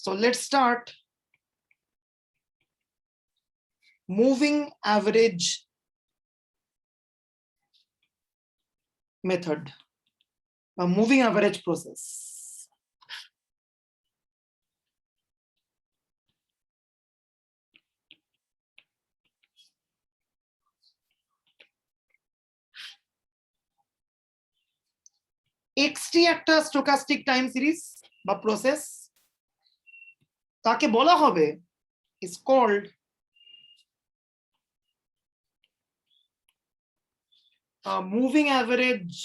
So let's start moving average method, a moving average process. XT একটা stochastic time series বা process, তাকে বলা হবে is called a moving average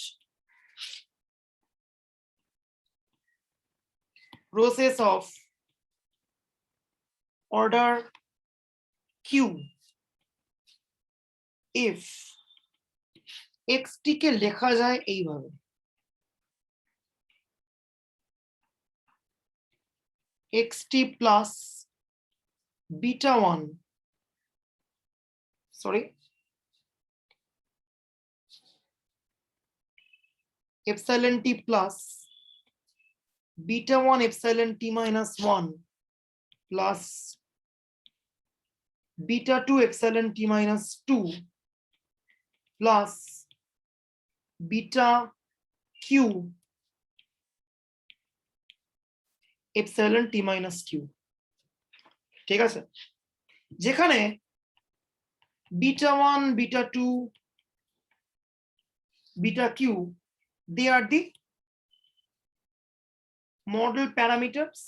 process of order Q if XT কে লেখা যায় এইভাবে, XT plus beta 1, sorry, epsilon t plus beta 1 epsilon t minus 1 plus beta 2 epsilon t minus 2 plus beta q epsilon t minus q. ঠিক আছে, যেখানে beta 1 beta 2 beta q, they are the model parameters,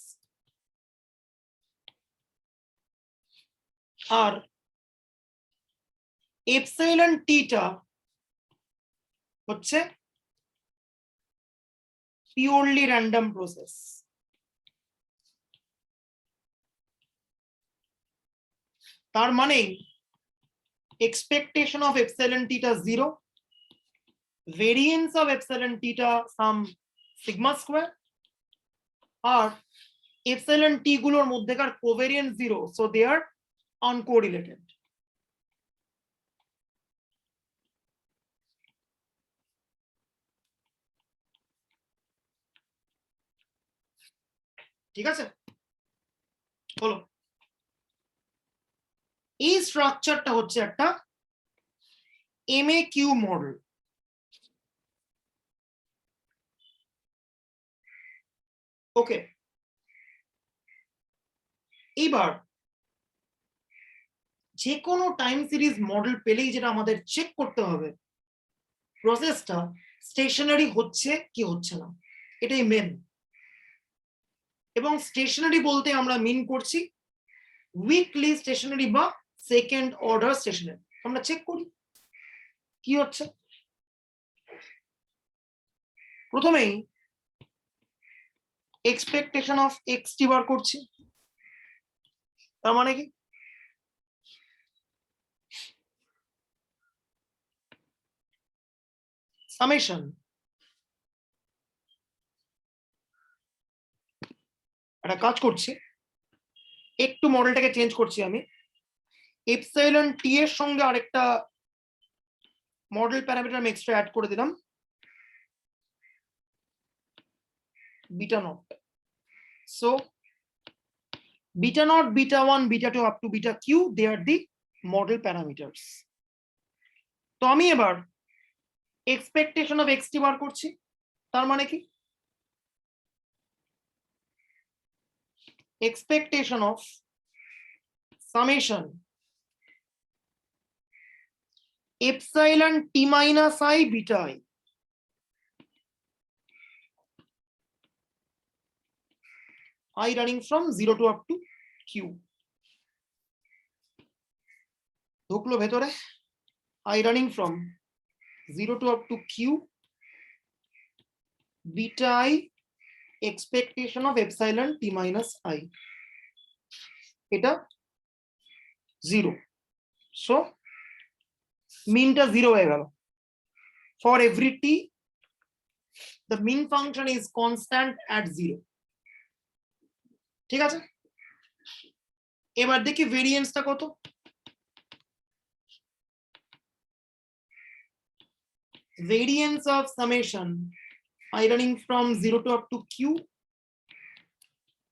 R epsilon t টা হচ্ছে purely random process. তার মানে expectation of epsilon t টা 0, variance of epsilon t টা some sigma square, আর epsilon t গুলোর মধ্যেকার covariance 0, so they are uncorrelated. ঠিক আছে, হলো। এই স্ট্রাকচারটা হচ্ছে একটা MAQ মডেল। ওকে, এবার যে কোনো টাইম সিরিজ মডেল পেলেই যেটা আমাদের চেক করতে হবে, প্রসেসটা স্টেশনারি হচ্ছে কি হচ্ছে না, এটাই মেন। এবং স্টেশনারি বলতে আমরা মিন করছি উইকলি স্টেশনারি বা সেকেন্ড অর্ডার স্টেশনারি। আমরা চেক করি কি হচ্ছে। প্রথমেই এক্সপেকটেশন অফ এক্সটি বার করছি, তার মানে কি সামেশন একটা কাজ করছি, একটু মডেলটাকে চেঞ্জ করছি আমি, এপসাইলন টি এর সঙ্গে আরেকটা মডেল প্যারামিটার আমি এক্সট্রা অ্যাড করে দিলাম, beta nought. So beta not, beta 1, beta 2 up to beta q, they are the model parameters. তো আমি এবার এক্সপেকটেশন অফ এক্সটি বার করছি, তার মানে কি expectation of summation epsilon t minus I beta I running from 0 to up to q, ঢুকলো ভেতরে, I running from 0 to up to q beta I expectation of epsilon t minus I, এটা 0, so মিনটা 0 হয়ে গেল। For every t the mean function is constant at 0। ঠিক আছে, এবার দেখি ভেরিয়েন্সটা কত। Variance of summation I running from 0 to up to q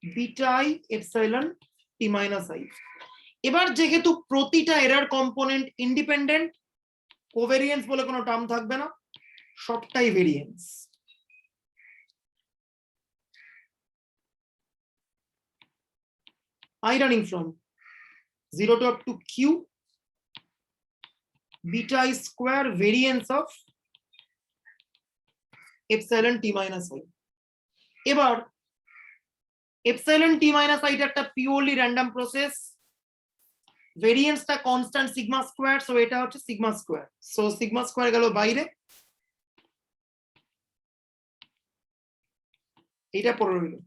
beta i epsilon t minus I. এবার যেহেতু প্রতিটা এরার কম্পোনেন্ট ইন্ডিপেন্ডেন্ট, কোভেরিয়েন্স বলে কোনো টার্ম থাকবে না, সবটাই variance. I running from 0 to up to q beta I square variance of epsilon t minus I. এবার epsilon t minus I একটা পিওরলি র্যান্ডম প্রসেস, ভেরিয়েন্সটা কনস্ট্যান্ট সিগমা স্কোয়ার, সো এটা হচ্ছে sigma square, so sigma square গেল বাইরে, এটা পড়ে রইল।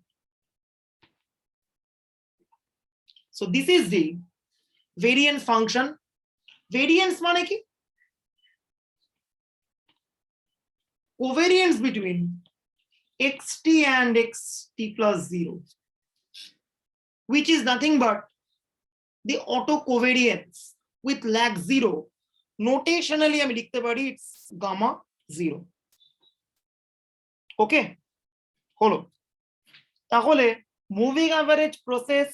So this is the variance function. Variance মানে কি? Covariance between xt and xt plus 0, which is nothing but the autocovariance with lag 0. Notationally আমি লিখতে পারি it's gamma 0. ওকে, হলো। তাহলে মুভিং অ্যাভারেজ প্রসেস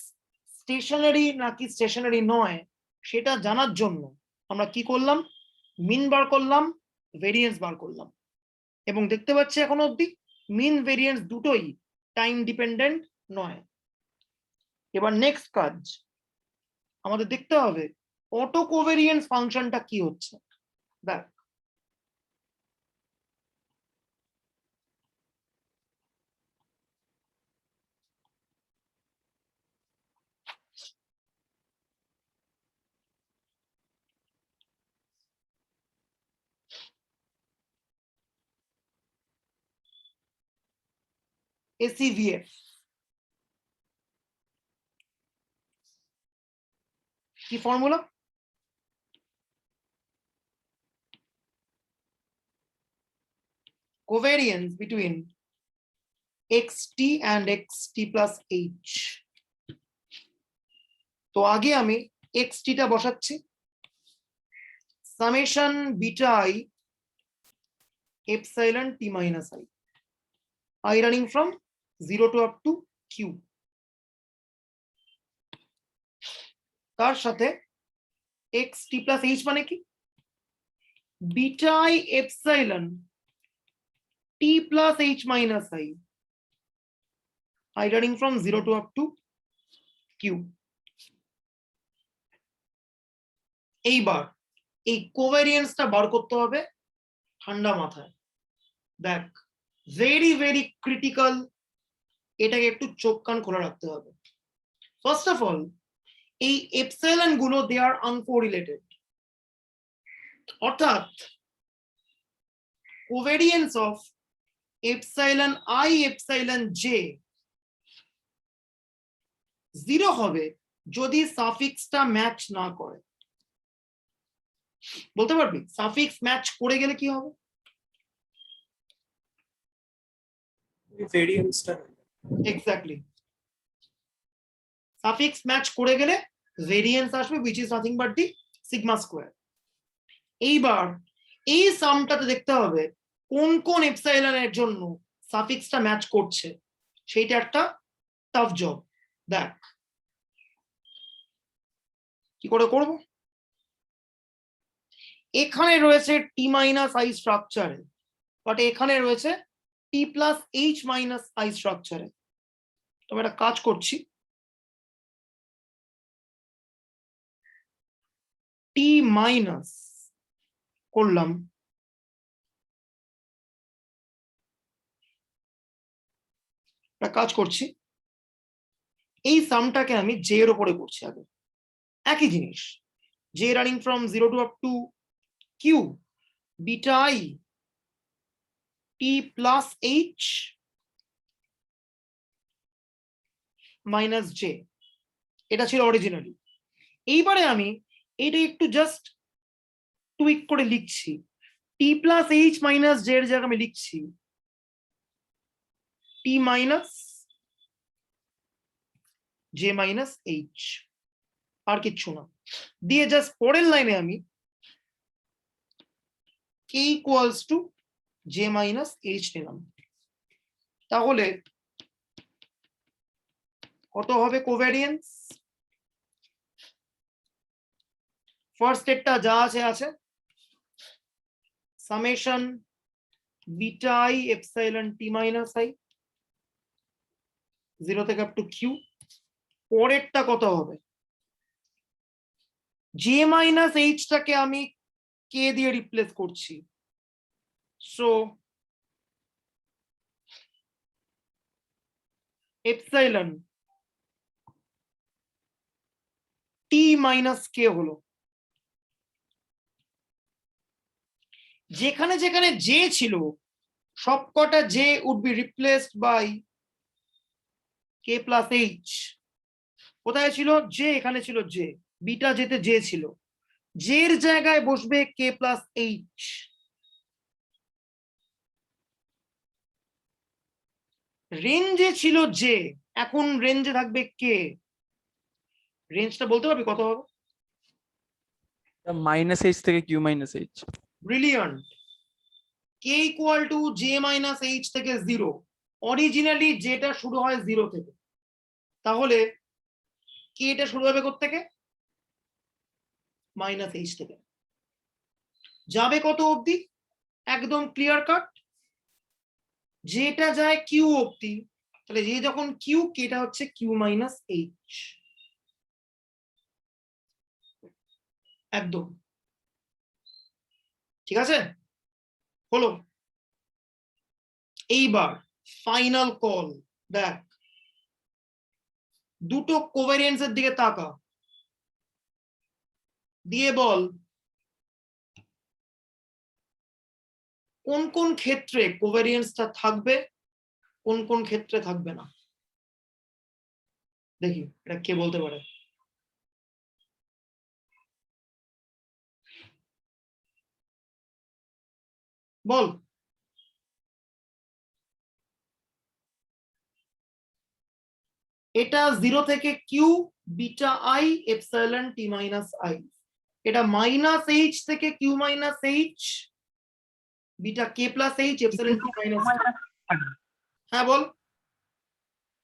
স্টেশনারি নাকি স্টেশনারি নয় সেটা জানার জন্য আমরা কি করলাম, মিন বার করলাম, ভেরিয়েন্স বার করলাম, এবং দেখতে পাচ্ছি এখনো অবধি মিন ভেরিয়েন্স দুটোই টাইম ডিপেন্ডেন্ট নয়। এবার নেক্সট কাজ আমাদের দেখতে হবে অটো কোভেরিয়েন্স ফাংশনটা কি হচ্ছে। দেখ, ACVF কি formula? Covariance between xt and xt plus h. তো আগে আমি xt টা বসাচ্ছি, summation beta I epsilon t minus I, I running from 0 to up to q, তার সাথে xt plus h মানে কি, beta I epsilon t plus h minus I running from 0 to up to q. এইবার এই কোভেরিয়েন্সটা বার করতে হবে ঠান্ডা মাথায়। দেখ, ভেরি ভেরি ক্রিটিক্যাল, এটাকে একটু চোখ কান খোলা রাখতে হবে। ফার্স্ট অফ অল, এই এপসাইলন গুলো দে আর আনকোরিলেটেড, অর্থাৎ covariance of epsilon I epsilon J 0 হবে যদি সাফিক্সটা ম্যাচ না করে। বলতে পারবি সাফিক্স ম্যাচ করে গেলে কি হবে? ভেরিয়েন্সটা এক্স্যাক্টলি, সাফিক্স ম্যাচ করে গেলে ভেরিয়েন্স আসবে, which is nothing but the sigma square. এইবার এই সামটাতে দেখতে হবে কোন কোন এপসাইলনের জন্য সাফিক্সটা ম্যাচ করছে, সেইটা একটা টাফ জব। দেখ কি করে করব। এখানে রয়েছে টি মাইনাস আই স্ট্রাকচারে, বাট এখানে রয়েছে টি প্লাস এইচ মাইনাস আই স্ট্রাকচারে। তো একটা কাজ করছি, টি মাইনাস করলাম, কাজ করছি, এই সামটাকে আমি জে এর উপরে করছি আগে। একই জিনিস, j running from 0 to up to q beta i t plus H minus j, এটা ছিল অরিজিনালি। এইবারে আমি এটা একটু জাস্ট টুইক করে লিখছি, T plus H minus J এর জায়গায় আমি লিখছি T minus J minus H, আর কিচ্ছু না। দিয়ে জাস্ট পরের লাইনে আমি K equals to J minus H নিলাম। তাহলে কত হবে কোভ্যারিয়েন্স? ফার্স্ট স্টেটটা যা আছে আছে, summation beta i epsilon t minus I 0 থেকে আপ টু কিউ। পরেরটা কত হবে? জে মাইনাস এইচটাকে আমি কে দিয়ে রিপ্লেস করছি, so epsilon t minus k হলো। যেখানে যেখানে জে ছিল সবকটা j would be replaced by k plus h. কোথায় ছিল জে? এখানে ছিল জে, বিটা যেতে জে ছিল, জের জায়গায় বসবে কে প্লাস এইচ। রেঞ্জে ছিল জে, এখন রেঞ্জে থাকবে কে। রেঞ্জটা বলতে পারবি কত হবে? মাইনাস এইচ থেকে q minus h. Brilliant. K equal to J minus h থেকে 0। অরিজিনালি যেটা শুরু হয় 0 থেকে, তাহলে কে এটা শুরু হবে কোত্থেকে? মাইনাস এইচ থেকে। যাবে কত অবধি? একদম ক্লিয়ার কাট, যেটা যায় কিউ অবধি, তাহলে যে যখন কিউ, কেটা হচ্ছে কিউ মাইনাস এইচ। একদম ঠিক আছে, হলো। এইবার ফাইনাল কল। দেখ, দুটো কোভ্যারিয়েন্স এর দিকে তাকা, দিয়ে বল কোন কোন ক্ষেত্রে কোভ্যারিয়েন্সটা থাকবে, কোন কোন ক্ষেত্রে থাকবে না। দেখি এটা কে বলতে পারে। বল। এটা 0 থেকে q beta i epsilon t minus i. এটা মাইনাস এইচ থেকে q minus h beta k plus h epsilon t minus. হ্যাঁ বল।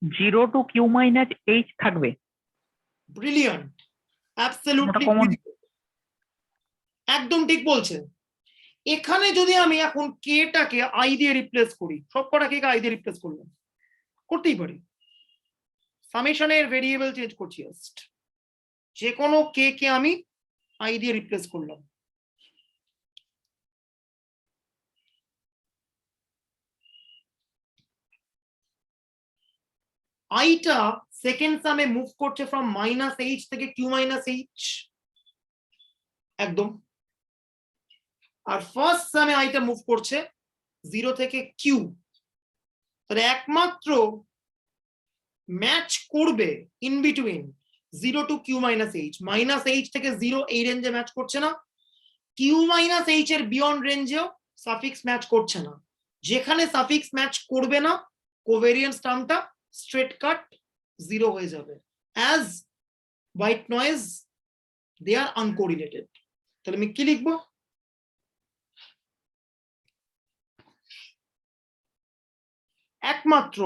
0 to q minus h থাকবে। ব্রিলিয়ান্ট, অ্যাবসলিউটলি একদম ঠিক বলছে। এখানে যদি আমি এখন কে টাকে আই দিয়ে রিপ্লেস করি, সবকটা কে আই দিয়ে রিপ্লেস করলাম, করতেই পারি। সামেশনের ভেরিয়েবল চেঞ্জ করছি, জাস্ট যে কোনো কে কে আমি আই দিয়ে রিপ্লেস করলাম। আইটা সেকেন্ড সামে মুভ করছে ফ্রম মাইনাস এইচ থেকে কিউ মাইনাস এইচ, একদম। আর ফার্স্ট সামে আইটা মুভ করছে 0 থেকে কিউ। তাহলে একমাত্র ম্যাচ করবে ইন বিটুইন 0 টু q minus h. Minus h থেকে 0 এই রেঞ্জে ম্যাচ করছে না, কিউ মাইনাস এইচ এর বিয়ন্ড রেঞ্জেও সাফিক্স ম্যাচ করছে না। যেখানে সাফিক্স ম্যাচ করবে না, কোভ্যারিয়েন্স টার্মটা স্ট্রেট কাট 0 হয়ে যাবে, as white noise they are uncorrelated. তাহলে আমি কি লিখবো? একমাত্র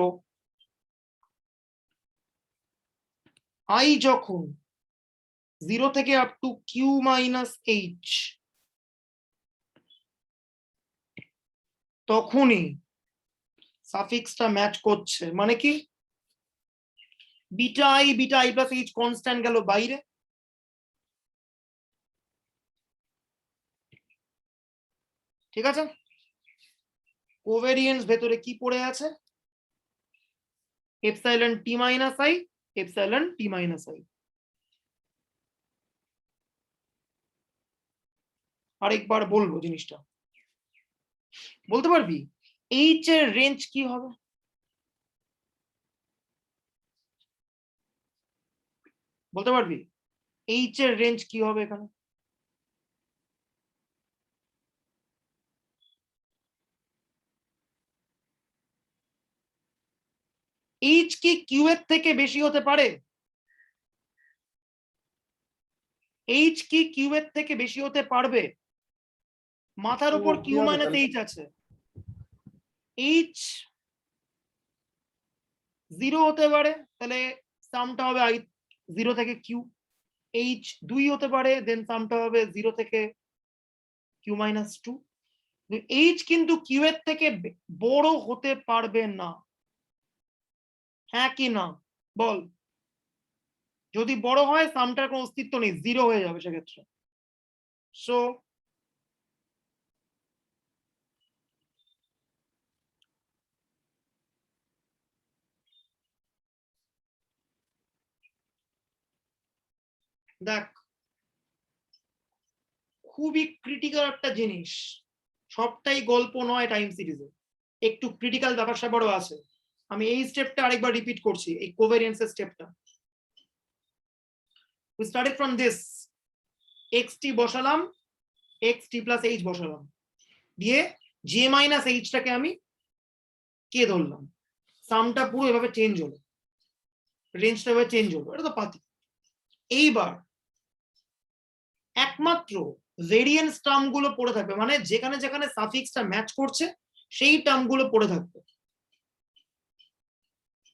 আই যখন 0 থেকে up to q minus h, তখনই সাফিক্সটা ম্যাচ করছে। মানে কি? Beta i plus h constant গেল বাইরে, ঠিক আছে। কোভ্যারিয়েন্স ভেতরে কি পড়ে আছে? Epsilon t minus i epsilon t minus i. আরেকবার বলবো জিনিসটা, বলতে পারবি এইচ এর রেঞ্জ কি হবে? বলতে পারবি এইচ এর রেঞ্জ কি হবে এখানে? এইচ কি কিউ এর থেকে বেশি হতে পারে? এইচ কি কিউ এর থেকে বেশি হতে পারবে? মাথার উপর কিউ মাইনাস এইচ আছে, এইচ 0 হতে পারে, তাহলে সামটা হবে i 0 থেকে q, h 2 হতে পারে, দেন সামটা হবে 0 থেকে q minus 2। h কিন্তু q এর থেকে বড় হতে পারবে না, হ্যাঁ কি না বল? যদি বড় হয় সামটার কোনো অস্তিত্ব নেই, 0 হয়ে যাবে সেক্ষেত্রে। সো দেখ, খুবই ক্রিটিক্যাল একটা জিনিস, সবটাই গল্প নয় টাইম সিরিজে, একটু ক্রিটিক্যাল ব্যাপার স্যাপারও আছে। আমি এই স্টেপটা আরেকবার রিপিট করছি, এই কোভেরিয়েন্সের স্টেপটা। we started from this, xt বসালাম, xt plus h বসালাম, দিয়ে j minus h টাকে আমি কে ধরলাম, সামটা পুরো এভাবে চেঞ্জ হলো, রেঞ্জটা এভাবে চেঞ্জ হলো, এটা তো পাতি। এইবার একমাত্র ভেরিয়েন্স টার্ম গুলো পড়ে থাকবে, মানে যেখানে যেখানে সাফিক্সটা ম্যাচ করছে সেই টার্ম গুলো পড়ে থাকবে।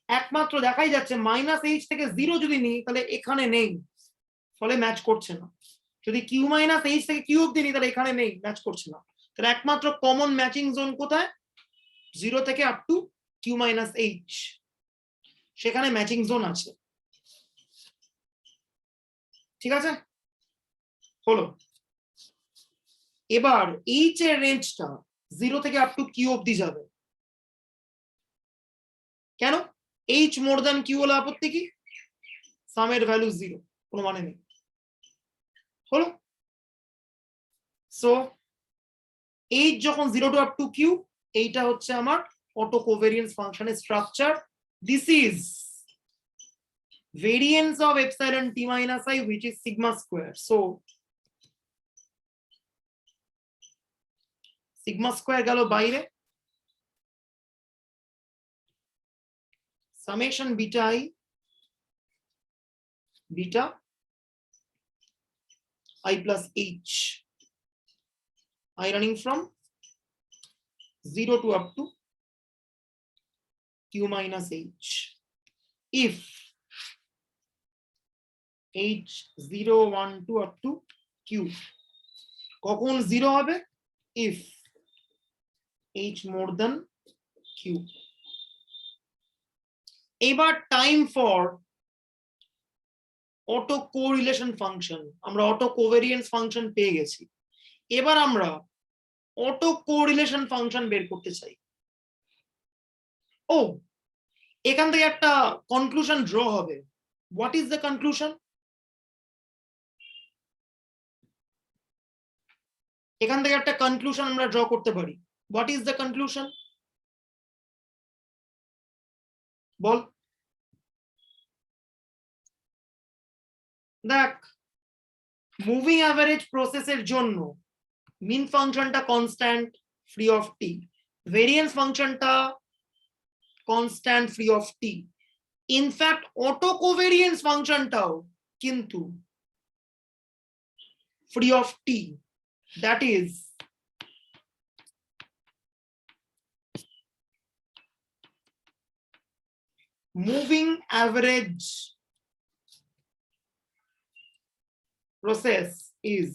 একমাত্র দেখাই যাচ্ছে মাইনাস এইচ থেকে 0 যদি নিই তাহলে এখানে নেই, ফলে ম্যাচ করছে না। যদি কিউ মাইনাস এইচ থেকে কিউ অব্দি নিই তাহলে এখানে নেই, ম্যাচ করছে না। তাহলে একমাত্র কমন ম্যাচিং জোন কোথায়? 0 থেকে up to q minus h, সেখানে ম্যাচিং জোন আছে। ঠিক আছে, হলো। এবার এইচ এর রেঞ্জটা 0 থেকে আপ টু কিউ অব্দি যাবে। কেন? এইচ মোর দ্যান কিউ হলে আপত্তি কি? সামের ভ্যালু 0, কোনো মানে নেই। হলো। সো এইচ যখন 0 টু আপ টু কিউ, এইটা হচ্ছে আমার অটো কোভেরিয়েন্স ফাংশনের structure. This is variance of epsilon t minus I, which is sigma square. So sigma square গেল বাইরে, summation beta I, beta I plus h, I running from 0 to up to q minus h. If h 0 1 2 up to q, কখন 0 হবে? If h more than q. এবার time for autocorrelation function, আমরা auto covariance function পেয়ে গেছি। এবার আমরা auto correlation function বের করতে চাই। ও, এখান থেকে একটা কনক্লুশন ড্র হবে। What is the conclusion? এখান থেকে একটা কনক্লুশন আমরা ড্র করতে পারি। What is the conclusion? বল। দেখ, মুভিং অ্যাভারেজ প্রসেসের জন্য মিন ফাংশনটা constant free of T, variance ফাংশনটা constant free of T. In fact autocovariance ফাংশনটাও কিন্তু free of T. That is moving average process is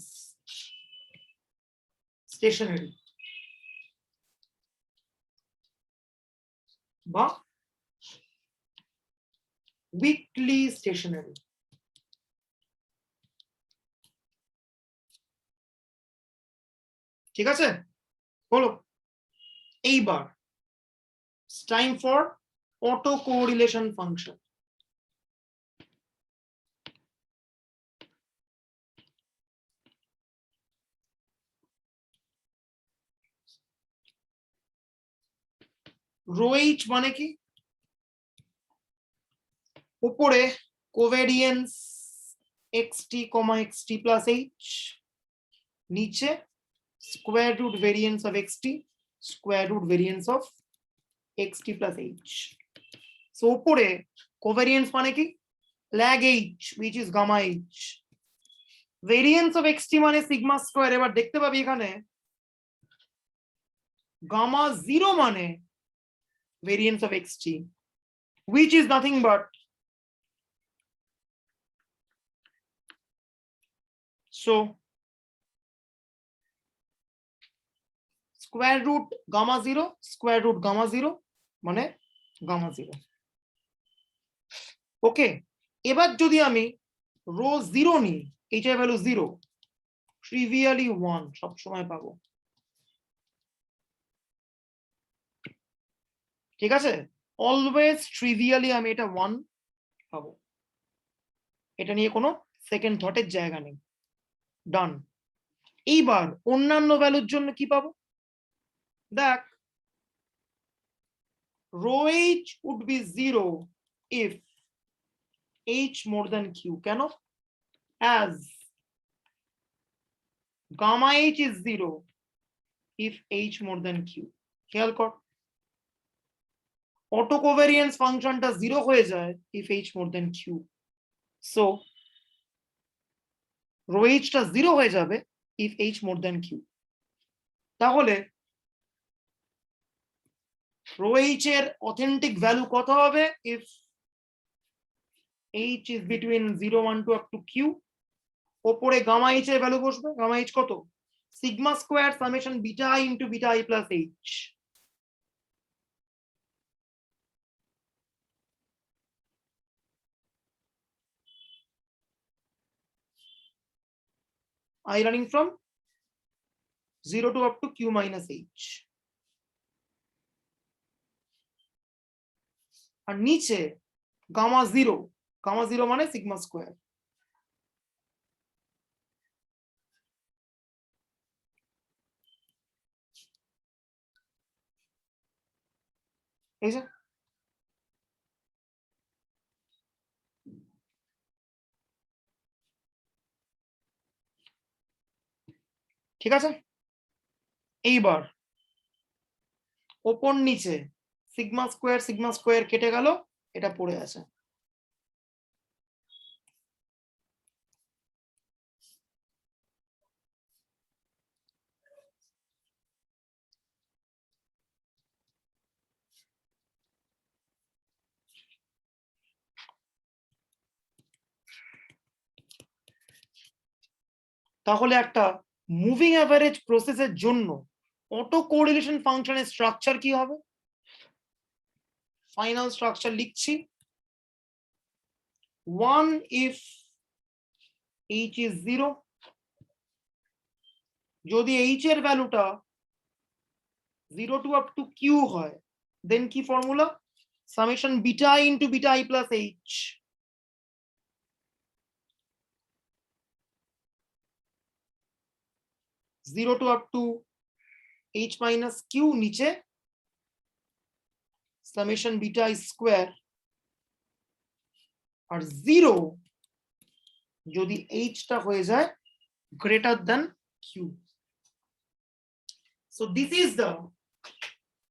stationary বা weakly stationary। ঠিক আছে, হলো। এইবার time for autocorrelation function. Rho h মানে কি? উপরে covariance xt, xt plus h, নিচে square root variance of xt, square root variance of xt plus h। So উপরে কোভেরিয়েন্স মানে কি? Lag h, which is gamma h। Variance of xt মানে sigma square. এবার দেখতে পাবি এখানে গামা 0 মানে variance of xt, which is nothing but so square root gamma 0 square root gamma 0 মানে গামা 0। ওকে, এবার যদি আমি রো 0 নিই, এইটার ভ্যালু 0, ট্রিভিয়ালি 1 সব সময় পাবো। ঠিক আছে, অলওয়েজ ট্রিভিয়ালি আমি এটা 1 পাবো, এটা নিয়ে কোনো সেকেন্ড থটের জায়গা নেই। ডান। এইবার অন্যান্য ভ্যালুর জন্য কি পাবো? দেখ, rho h would be 0 if h more than q। কেন? as gamma h is 0 if h more than q। খেয়াল কর, অটো কোভেরিয়েন্স ফাংশনটা 0 হয়ে যায় if h more than q। So rho h টা 0 হয়ে যাবে if h more than q। তাহলে রো h এর অথেন্টিক ভ্যালু কত হবে? if h is between 0 1 2 up to q, ওপরে গামা h এর ভ্যালু বসবে। গামা h কত? Sigma square summation beta i into beta i plus h। I running from 0 to up to q minus h। আর নিচে gamma 0, gamma 0 মানে sigma square. এই যে ঠিক আছে, এইবার ওপর নিচে সিগমা স্কোয়ার কেটে গেল, এটা পড়ে আছে। তাহলে একটা মুভিং অ্যাভারেজ প্রসেসের জন্য অটো কোরিলেশন ফাংশনের স্ট্রাকচার কি হবে? ফাইনাল স্ট্রাকচার লিখছি, 1 if h is 0, যদি h এর ভ্যালুটা 0 to up to q হয়, দেন কি formula? Summation beta i into beta i plus h। Zero to up to h minus q, নিচে সামেশন বিটা i স্কোয়ার, আর 0 যদি h টা হয়ে যায় greater than q। So this is the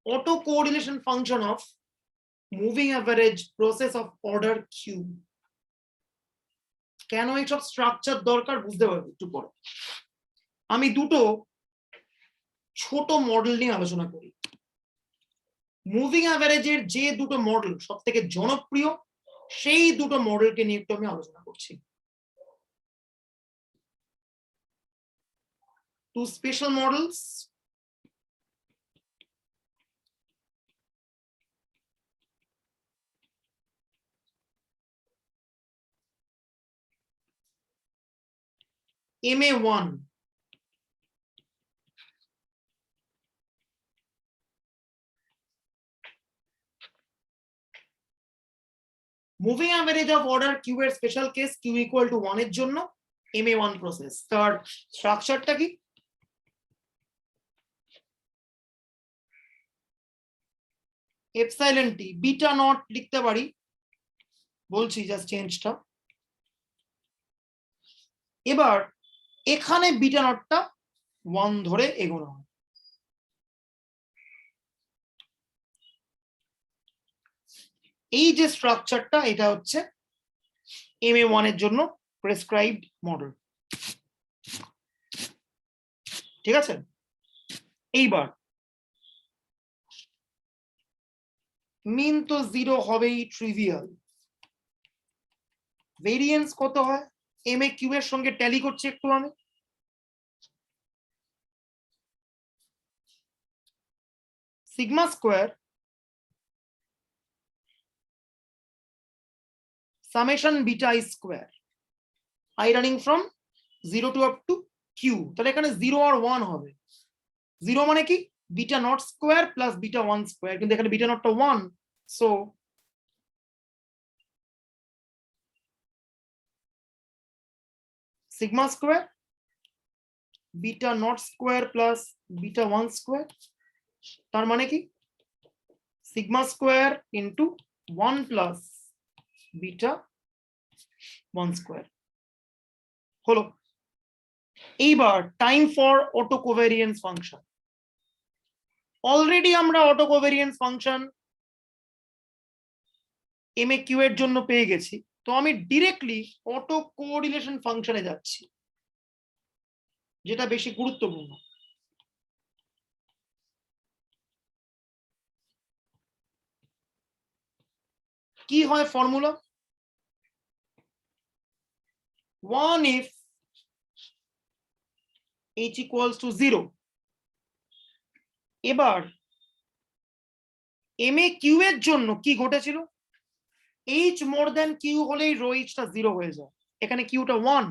auto correlation function of moving average process of order q। কেন এইসব structure দরকার বুঝতে পারবে একটু পরে। আমি দুটো ছোট মডেল নিয়ে আলোচনা করি। মুভিং অ্যাভারেজের যে দুটো মডেল সব থেকে জনপ্রিয়, সেই দুটো মডেলকে নিয়ে একটু আমি আলোচনা করছি। Two special models, MA1 moving average of order Q এর special case Q equal to 1 এর জন্য MA1 প্রসেস। তার স্ট্রাকচারটা কি? এপসাইলন টি বিটা নট লিখতে পারি, বলছি জাস্ট চেঞ্জটা। এবার এখানে বিটা নটটা 1 ধরে এগোনো হয়। এই যে স্ট্রাকচারটা, এটা হচ্ছে MA1 এর জন্য প্রেসক্রাইবড মডেল। ঠিক আছে, এইবার মিন তো 0 হবেই, ট্রিভিয়াল। ভেরিয়েন্স কত হয়? MA কিউ এর সঙ্গে ট্যালি করছি একটু আমি। sigma square summation beta I square I running from 0 to up to q, তাহলে এখানে 0 আর 1 হবে। 0 মানে কি beta nought square plus beta 1 square, কিন্তু এখানে বিটা নটটা 1, so sigma square beta nought square plus beta 1 square, তার মানে কি sigma square into 1 plus beta 1 square হলো। এইবার time for auto covariance function. Already আমরা auto covariance function M A Q এর জন্য পেয়ে গেছি, তো আমি ডিরেক্টলি অটো কোরিলেশন ফাংশনে যাচ্ছি, যেটা বেশি গুরুত্বপূর্ণ। কি হয় formula? 1 if h equals to 0। এবার এম এ কিউ এর জন্য কি ঘটেছিল? h মোর দেন কিউ হলেই রো এইচটা 0 হয়ে যায়, এখানে কিউটা 1,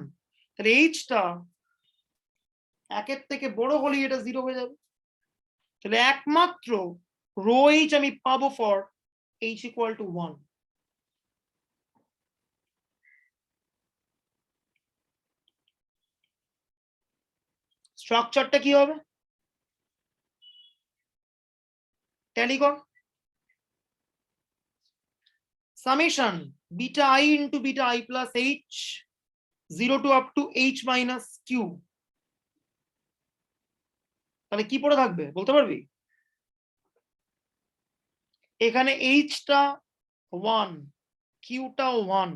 তাহলে এইচটা একের থেকে বড় হলেই এটা 0 হয়ে যাবে। তাহলে একমাত্র রো এইচ আমি পাবো ফর h equal to 1। স্ট্রাকচারটা কি হবে? ট্যালি কর। summation beta I into beta I plus h 0 to up to h minus q, তাহলে কি পড়ে থাকবে বলতে পারবি? এখানে h টা 1, q টাও 1,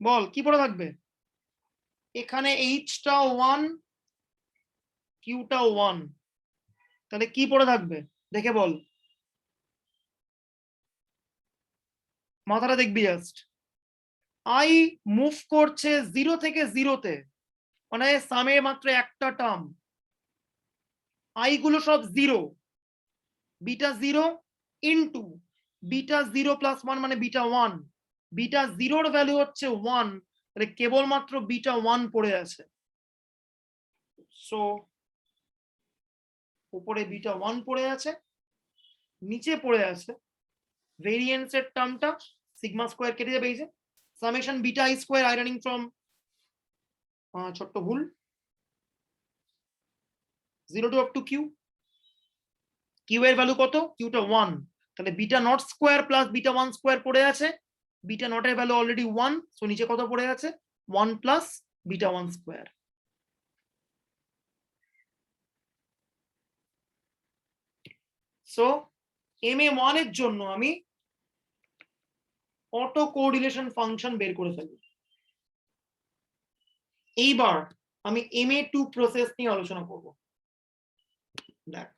বল কি পড়ে থাকবে? এখানে h টাও 1, q টাও 1, তাহলে কি পড়ে থাকবে দেখে বল, মাথাটা দেখবি জাস্ট। আই মুভ করছে 0 থেকে 0 তে, মানে সামে মাত্র একটা টার্ম, আই গুলো সব 0, বিটা 0 ইন্টু বিটা 0 প্লাস 1 মানে বিটা 1, বিটা 0 এর ভ্যালু হচ্ছে 1, তাহলে কেবলমাত্র বিটা 1 পড়ে আছে। সো উপরে বিটা 1 পড়ে আছে, নিচে পড়ে আছে ভেরিয়েন্স এর টার্মটা, সিগমা স্কোয়ার কেটে যাবে, এই যে summation beta i square i running from, ছোট্ট ভুল, 0 to up to q, q এর ভ্যালু কত? কিউটা 1, তাহলে beta nought square plus beta 1 square পড়ে আছে, বিটা নট এর ভ্যালু অলরেডি 1, সো নিচে কত পড়ে আছে? 1 plus beta 1 square. So MA1 এর জন্য আমি অটো কোরিলেশন ফাংশন বের করে ফেলব। এইবার আমি MA2 প্রসেস নিয়ে আলোচনা করব। দেখ,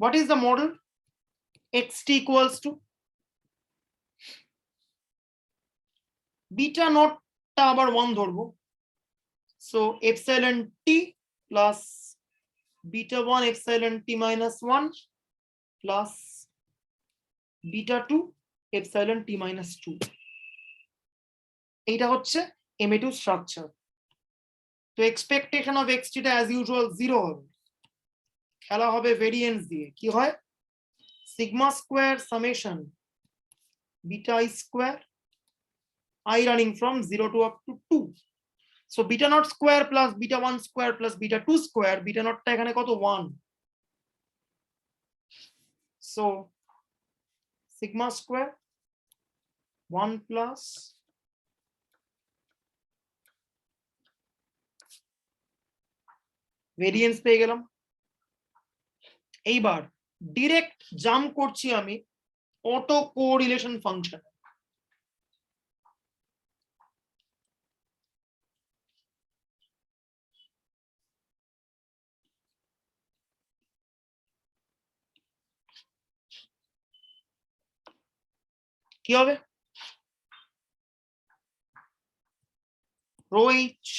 what is the model? xt equals to beta নটটা আবার 1 ধরবো, সো এপসাইলন টি plus beta 1 epsilon t minus 1 plus beta 2 epsilon t minus 2। এইটা হচ্ছে MA2 স্ট্রাকচার। তো এক্সপেকটেশন অফ xt টা অ্যাজ ইউজুয়াল 0 হবে, খেলা হবে ভেরিয়েন্স দিয়ে। কি হয়? Sigma square summation beta i square I running from 0 to up to 2, so beta naught square plus beta 1 square plus beta 2 square, beta naught টা এখানে কত? 1, so sigma square 1 plus variance পেয়ে গেলাম। এইবার ডিরেক্ট জাম্প করছি আমি auto correlation function. কি হবে? Rho h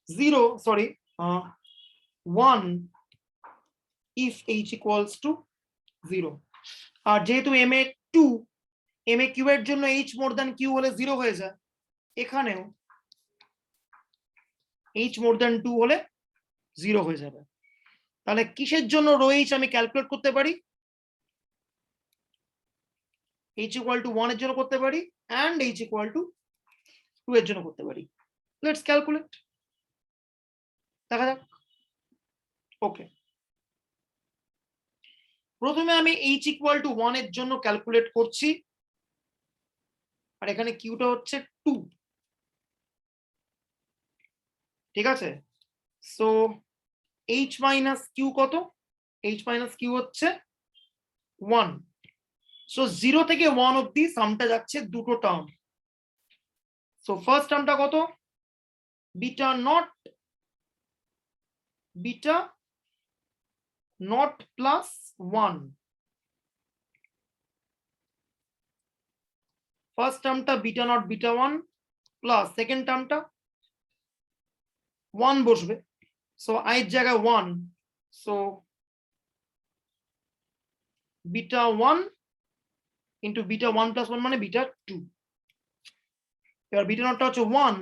0, sorry, 1 if h equals to 0. আর যেহেতু m এ 2, m এ q এর জন্য h more than q হলে 0 হয়ে যায়, এখানেও h more than 2 হলে 0 হয়ে যাবে। তাহলে কিসের জন্য রো h আমি ক্যালকুলেট করতে পারি? h equal to 1 এর জন্য করতে পারি and h equal to 2 এর জন্য করতে পারি। লেটস ক্যালকুলেট, দেখা যাক। ওকে, প্রথমে আমি h equal to 1 এর জন্য ক্যালকুলেট করছি, আর এখানে কিউটা হচ্ছে 2, ঠিক আছে? সো h মাইনাস কিউ কত? h মাইনাস কিউ হচ্ছে 1। সো 0 থেকে 1 অব্দি সামটা যাচ্ছে দুটো টার্ম। সো ফার্স্ট টার্মটা কত? Beta naught plus 1। ফার্স্ট টার্মটা beta not beta 1 plus second টার্মটা 1 বসবে। সো i এর জায়গায় 1, so beta 1 into beta 1 plus 1 মানে বিটা 2। এবার বিটা নটটা হচ্ছে 1,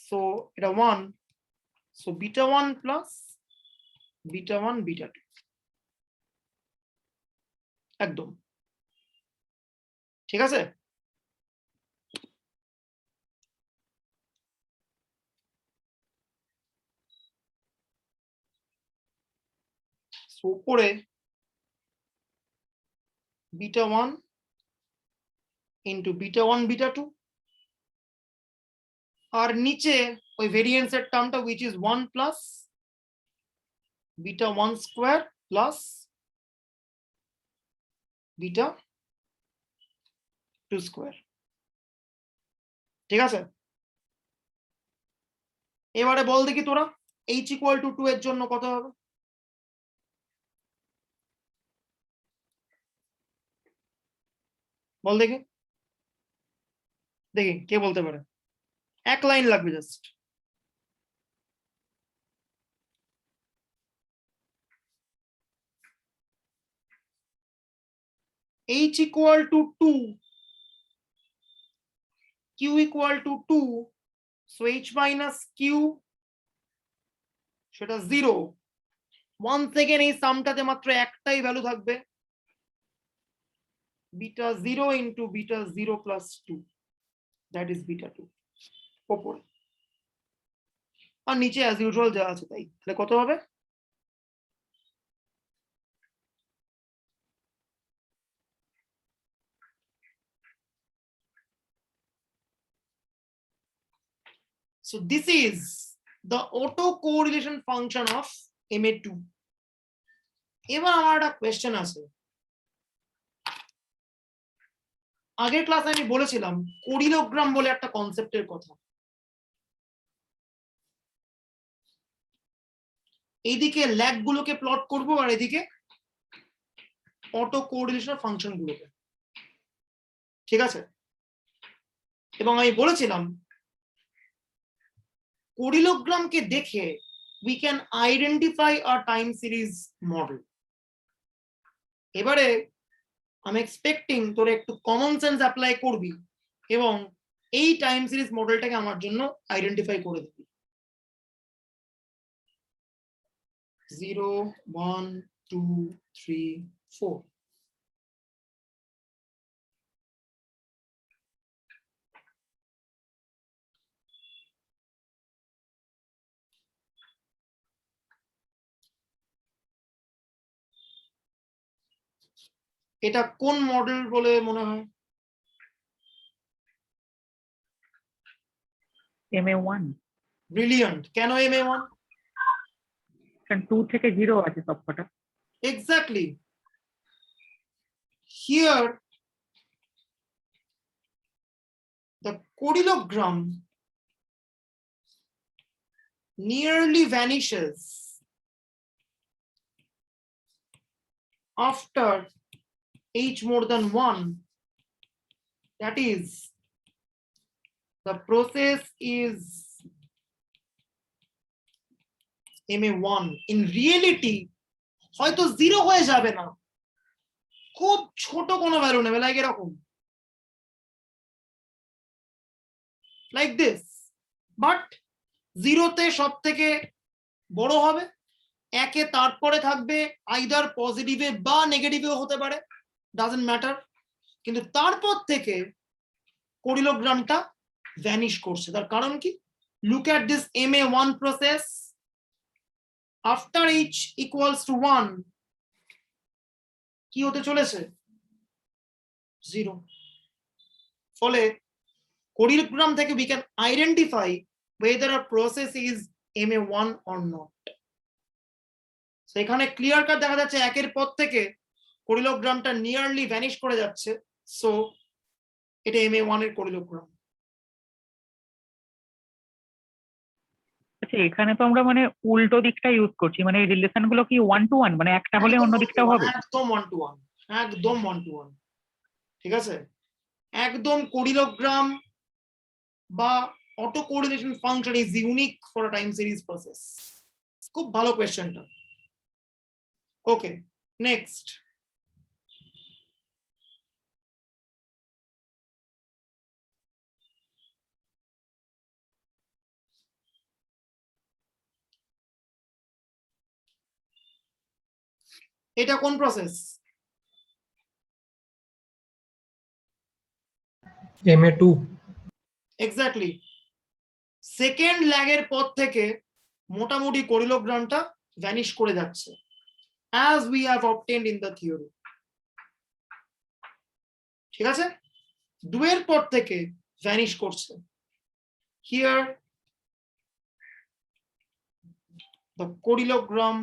সো এটা 1, so beta 1 plus beta 1 beta 2, একদম ঠিক আছে। উপরে বিটা 1 ইন্টু বিটা 1 বিটা 2, আর নিচে ওই ভেরিয়েন্সের টার্মটা which is 1 plus beta 1 square plus beta 2 square, ঠিক আছে। এবারে বল দেখি তোরা h ইকুয়াল টু 2 এর জন্য কত হবে? বল দেখি, দেখি কে বলতে পারে। এক লাইন লাগবে just. h equal to 2, q equal to 2, so h minus q সেটা 0। ওয়ান সেকেন্ড এই সামটাতে মাত্র একটাই ভ্যালু থাকবে, beta 0 into beta 0 plus 2, that is beta 2 ওপরে, আর নিচে অ্যাজ ইউজুয়াল যা আছে তাই। তাহলে কত হবে? So this is the autocorrelation function of MA2. এবার আমার একটা কোয়েশ্চেন আছে। আগের ক্লাসে আমি বলেছিলাম কোরিলোগ্রাম বলে একটা কনসেপ্টের কথা। এইদিকে ল্যাগ গুলোকে প্লট করব আর এদিকে অটো কোরিলেশন ফাংশন গুলোকে, ঠিক আছে। এবং আমি বলেছিলাম কোরিলোগ্রামকে দেখে we can identify a time series model. এবারে আমি এক্সপেক্টিং তোরা একটু কমন সেন্স অ্যাপ্লাই করবি এবং এই টাইম সিরিজ মডেলটাকে আমার জন্য আইডেন্টিফাই করে দিবি। 0 1 2 3 4। এটা কোন মডেল বলে মনে হয়? MA1। ব্রিলিয়ান্ট। কেন MA1? কারণ 2 থেকে 0 আছে সবকটা। Exactly. Here the correlogram nearly vanishes after H more than 1, that is the process is MA1. In reality হয়তো 0 হয়ে যাবে না, খুব ছোট কোনো ভ্যালু নেবে, লাইক এরকম, লাইক দিস, বাট 0তে সব থেকে বড় হবে, একে তারপরে থাকবে আইদার পজিটিভে বা নেগেটিভেও হতে পারে, ডাজন্ট ম্যাটার, কিন্তু তারপর থেকে কোরিলোগ্রামটা ভ্যানিশ করছে। তার কারণ কি? Look at this MA1 process, after H equals to 1 কি হতে চলেছে? 0। ফলে কোরিলোগ্রাম থেকে we can identify whether a process is MA1 or not. সেখানে ক্লিয়ার কাট দেখা যাচ্ছে একের পর থেকে কোরিলোগ্রামটা নিয়ারলি ভ্যানিশ করে যাচ্ছে, সো এটা MA1 এর কোরিলোগ্রাম। আচ্ছা, এখানে তো আমরা মানে উল্টো দিকটা ইউজ করছি, মানে এই রিলেশন গুলো কি 1 to 1, মানে একটা হলে অন্য দিকটাও হবে? একদম 1 to 1, একদম 1 to 1, ঠিক আছে, একদম কোরিলোগ্রাম বা auto correlation function is unique for time series process. খুব ভালো কোয়েশ্চেনটা। ওকে, নেক্সট। এটা কোন প্রসেস? MA2। এক্স্যাক্টলি। সেকেন্ড ল্যাগের পর থেকে মোটামুটি কোরিলোগ্রামটা ভ্যানিশ করে যাচ্ছে, as we have obtained in the theory, ঠিক আছে। দুয়ের পর থেকে ভ্যানিশ করছে। Here the কোরিলোগ্রাম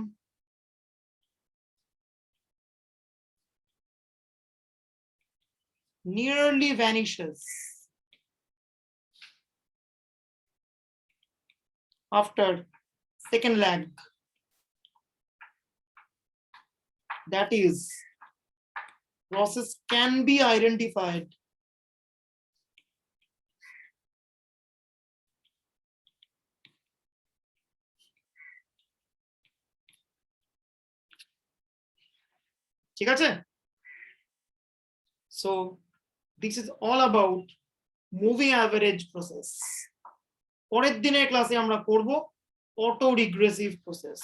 nearly vanishes after second lag, that is process can be identified ঠিক আছে। So this is all about moving average process. পরের দিনের ক্লাসে আমরা করব অটো রিগ্রেসিভ প্রসেস।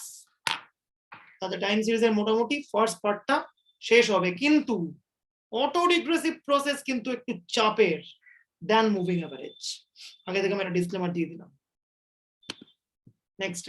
তাহলে টাইম সিরিজের মোটামুটি ফার্স্ট পার্টটা শেষ হবে, কিন্তু অটো রিগ্রেসিভ প্রসেস কিন্তু একটু চাপের দেন মুভিং অ্যাভারেজ। আগে থেকে আমি একটা ডিসক্লেমার দিয়ে দিলাম। নেক্সট